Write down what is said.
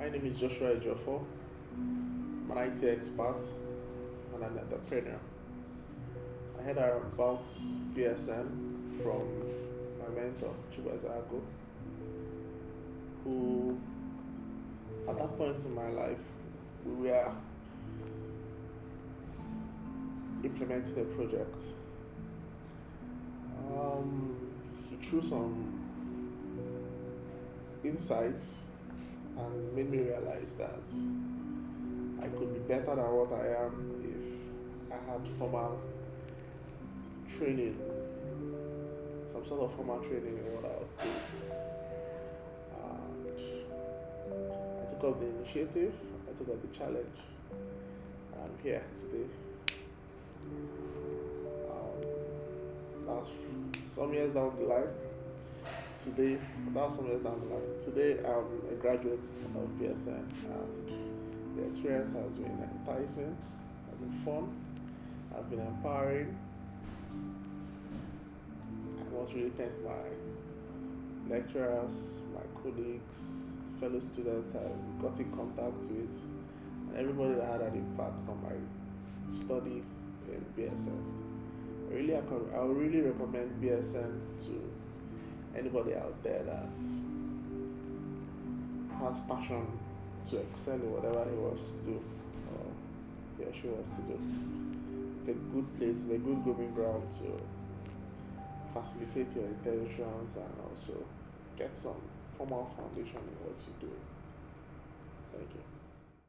My name is Joshua Ejiofor. I'm an IT expert and an entrepreneur. I heard about BSN from my mentor, Chubazago, who at that point in my life, we were implementing a project. He threw some insights and made me realize that I could be better than what I am if I had formal training, some sort of formal training in what I was doing. And I took up the initiative, I took up the challenge, and I'm here today. That's some years down the line. Today, I'm a graduate of BSN, and the experience has been enticing, has been fun, has been empowering. I must really thank my lecturers, my colleagues, fellow students I got in contact with, and everybody that had an impact on my study in BSN. I would really recommend BSN to anybody out there that has passion to excel in whatever he wants to do or he or she wants to do. It's a good place, it's a good grooming ground to facilitate your intentions and also get some formal foundation in what you do. Thank you.